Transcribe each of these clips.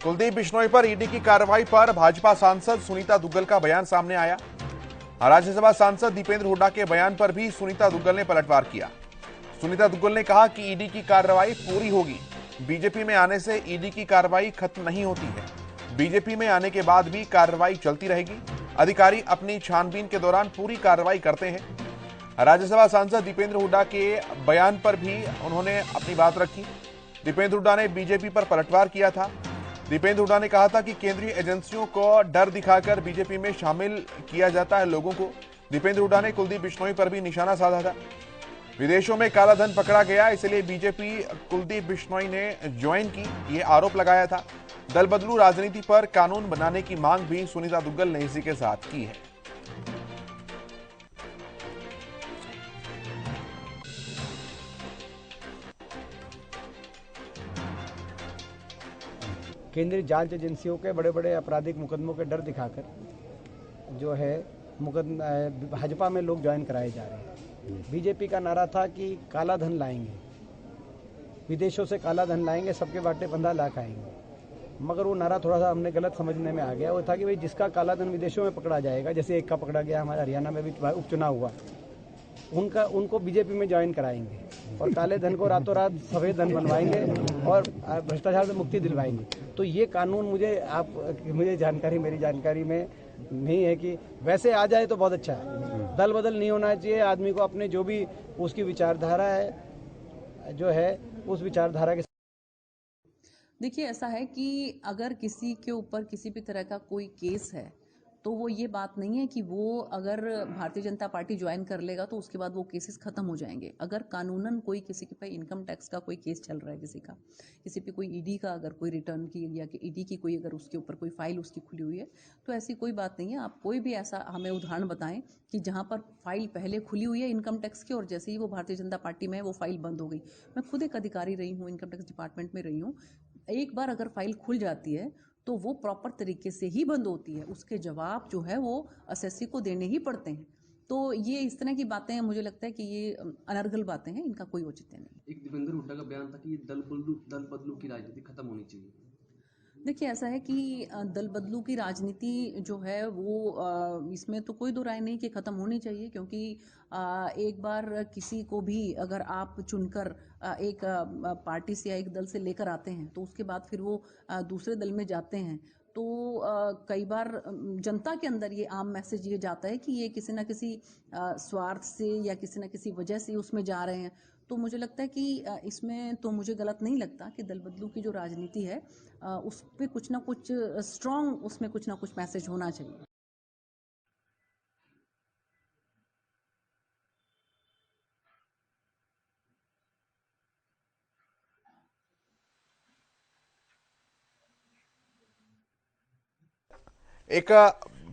कुलदीप बिश्नोई पर ईडी की कार्रवाई पर भाजपा सांसद सुनीता दुग्गल का बयान सामने आया। राज्यसभा सांसद दीपेंद्र हुड्डा के बयान पर भी सुनीता दुग्गल ने पलटवार किया। सुनीता दुग्गल ने कहा कि ईडी की कार्रवाई पूरी होगी। बीजेपी में आने से ईडी की कार्रवाई खत्म नहीं होती है। बीजेपी में आने के बाद भी कार्रवाई चलती रहेगी। अधिकारी अपनी छानबीन के दौरान पूरी कार्रवाई करते हैं। राज्यसभा सांसद दीपेंद्र हुड्डा के बयान पर भी उन्होंने अपनी बात रखी। दीपेंद्र हुड्डा ने बीजेपी पर पलटवार किया था। दीपेंद्र हुड्डा ने कहा था कि केंद्रीय एजेंसियों को डर दिखाकर बीजेपी में शामिल किया जाता है लोगों को। दीपेंद्र हुड्डा ने कुलदीप बिश्नोई पर भी निशाना साधा था। विदेशों में काला धन पकड़ा गया, इसलिए बीजेपी कुलदीप बिश्नोई ने ज्वाइन की, ये आरोप लगाया था। दल बदलू राजनीति पर कानून बनाने की मांग भी सुनीता दुग्गल ने इसी के साथ की है। केंद्रीय जांच एजेंसियों के बड़े बड़े आपराधिक मुकदमों के डर दिखाकर जो है भाजपा में लोग ज्वाइन कराए जा रहे हैं। बीजेपी का नारा था कि काला धन लाएंगे, विदेशों से काला धन लाएंगे, सबके बाटे 15 लाख आएंगे। मगर वो नारा थोड़ा सा हमने गलत समझने में आ गया। वो था कि भाई जिसका काला धन विदेशों में पकड़ा जाएगा, जैसे एक का पकड़ा गया, हमारे हरियाणा में भी उपचुनाव हुआ, उनको बीजेपी में ज्वाइन कराएंगे और काले धन को रातों रात सफेद धन बनवाएंगे और भ्रष्टाचार से मुक्ति दिलवाएंगे। तो ये कानून मेरी जानकारी में नहीं है कि वैसे आ जाए तो बहुत अच्छा है। दल बदल नहीं होना चाहिए। आदमी को अपने जो भी उसकी विचारधारा है जो है उस विचारधारा के। देखिए, ऐसा है कि अगर किसी के ऊपर किसी भी तरह का कोई केस है तो वो ये बात नहीं है कि वो अगर भारतीय जनता पार्टी ज्वाइन कर लेगा तो उसके बाद वो केसेस खत्म हो जाएंगे। अगर कानूनन कोई किसी के पे इनकम टैक्स का कोई केस चल रहा है, किसी पे कोई ईडी का अगर कोई रिटर्न की या कि ईडी की कोई अगर उसके ऊपर कोई फाइल उसकी खुली हुई है तो ऐसी कोई बात नहीं है। आप कोई भी ऐसा हमें उदाहरण बताएं कि जहां पर फाइल पहले खुली हुई है इनकम टैक्स की और जैसे ही वो भारतीय जनता पार्टी में है वो फाइल बंद हो गई। मैं खुद एक अधिकारी रही हूँ, इनकम टैक्स डिपार्टमेंट में रही हूँ। एक बार अगर फाइल खुल जाती है तो वो प्रॉपर तरीके से ही बंद होती है। उसके जवाब जो है वो असेसी को देने ही पड़ते हैं। तो ये इस तरह की बातें मुझे लगता है कि ये अनर्गल बातें हैं, इनका कोई औचित्य नहीं। एक दीपेंद्र हुड्डा का बयान था कि दल बदलू की राजनीति खत्म होनी चाहिए। देखिए, ऐसा है कि दल बदलू की राजनीति जो है वो इसमें तो कोई दो राय नहीं कि ख़त्म होनी चाहिए, क्योंकि एक बार किसी को भी अगर आप चुनकर एक पार्टी से या एक दल से लेकर आते हैं तो उसके बाद फिर वो दूसरे दल में जाते हैं तो कई बार जनता के अंदर ये आम मैसेज ये जाता है कि ये किसी न किसी स्वार्थ से या किसी न किसी वजह से उसमें जा रहे हैं। तो मुझे लगता है कि इसमें तो मुझे गलत नहीं लगता कि दल बदलू की जो राजनीति है उस पर कुछ ना कुछ स्ट्रॉन्ग उसमें कुछ ना कुछ मैसेज होना चाहिए। एक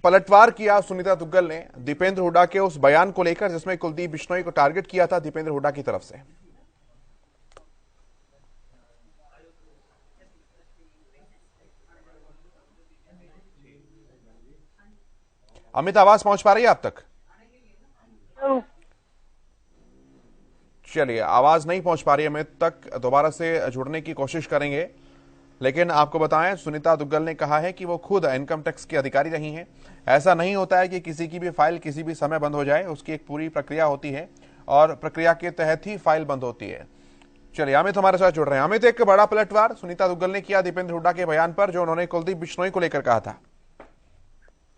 पलटवार किया सुनीता दुग्गल ने दीपेंद्र हुड्डा के उस बयान को लेकर जिसमें कुलदीप बिश्नोई को टारगेट किया था दीपेंद्र हुड्डा की तरफ से। अमित, आवाज पहुंच पा रही है आप तक? चलिए, आवाज नहीं पहुंच पा रही है अमित तक, दोबारा से जुड़ने की कोशिश करेंगे। लेकिन आपको बताएं, सुनीता दुग्गल ने कहा है कि वो खुद इनकम टैक्स की अधिकारी रही हैं। ऐसा नहीं होता है कि किसी की भी फाइल किसी भी समय बंद हो जाए, उसकी एक पूरी प्रक्रिया होती है और प्रक्रिया के तहत ही फाइल बंद होती है। चलिए, अमित हमारे साथ जुड़ रहे हैं। अमित, एक बड़ा पलटवार सुनीता दुग्गल ने किया दीपेंद्र हुड्डा के बयान पर जो उन्होंने कुलदीप बिश्नोई को लेकर कहा था।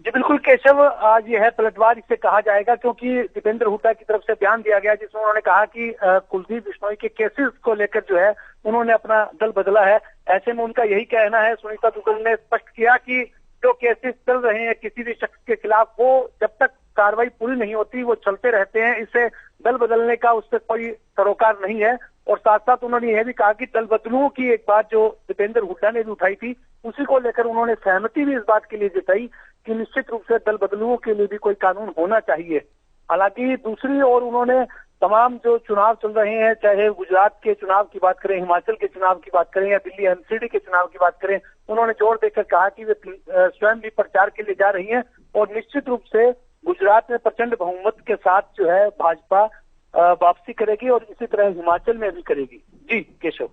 जी बिल्कुल केशव, आज यह पलटवार इसे कहा जाएगा क्योंकि दीपेंद्र हुड्डा की तरफ से बयान दिया गया जिसमें उन्होंने कहा कि कुलदीप बिश्नोई के केसेस को लेकर जो है उन्होंने अपना दल बदला है। ऐसे में उनका यही कहना है, सुनीता दुग्गल ने स्पष्ट किया कि जो केसेस चल रहे हैं किसी भी शख्स के खिलाफ वो जब तक कार्रवाई पूरी नहीं होती वो चलते रहते हैं। इसे दल बदलने का उससे कोई सरोकार नहीं है। और साथ साथ उन्होंने यह भी कहा कि दल बदलुओं की एक बात जो दीपेंद्र हुड्डा ने भी उठाई थी उसी को लेकर उन्होंने सहमति भी इस बात के लिए जताई कि निश्चित रूप से दल बदलुओं के लिए भी कोई कानून होना चाहिए। हालांकि दूसरी ओर उन्होंने तमाम जो चुनाव चल रहे हैं, चाहे गुजरात के चुनाव की बात करें, हिमाचल के चुनाव की बात करें या दिल्ली एमसीडी के चुनाव की बात करें, उन्होंने जोर देकर कहा कि वे स्वयं भी प्रचार के लिए जा रही हैं और निश्चित रूप से गुजरात में प्रचंड बहुमत के साथ जो है भाजपा वापसी करेगी और इसी तरह हिमाचल में भी करेगी। जी केशव।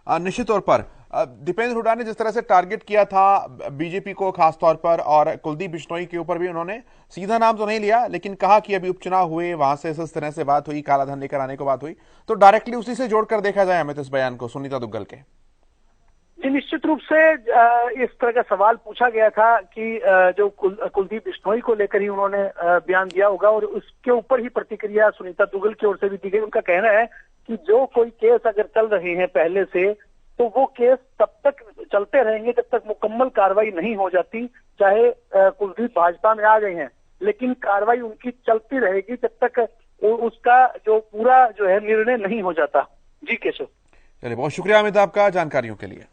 निश्चित तौर पर दीपेंद्र हुड्डा ने जिस तरह से टारगेट किया था बीजेपी को खासतौर पर, और कुलदीप बिश्नोई के ऊपर भी उन्होंने सीधा नाम तो नहीं लिया, लेकिन कहा कि अभी उपचुनाव हुए, वहां से इस तरह से बात हुई, कालाधन लेकर आने को बात हुई, तो डायरेक्टली उसी से जोड़कर देखा जाए अमित इस बयान को सुनीता दुग्गल के। जी, निश्चित रूप से इस तरह का सवाल पूछा गया था कि जो कुलदीप बिश्नोई को लेकर ही उन्होंने बयान दिया होगा, और उसके ऊपर ही प्रतिक्रिया सुनीता दुग्गल की ओर से भी दी गई। उनका कहना है कि जो कोई केस अगर चल रहे हैं पहले से, तो वो केस तब तक चलते रहेंगे जब तक मुकम्मल कार्रवाई नहीं हो जाती। चाहे कुलदीप भाजपा में आ गए हैं, लेकिन कार्रवाई उनकी चलती रहेगी जब तक उसका जो पूरा जो है निर्णय नहीं हो जाता। जी केशव। चलिए, बहुत शुक्रिया अमित आपका जानकारियों के लिए।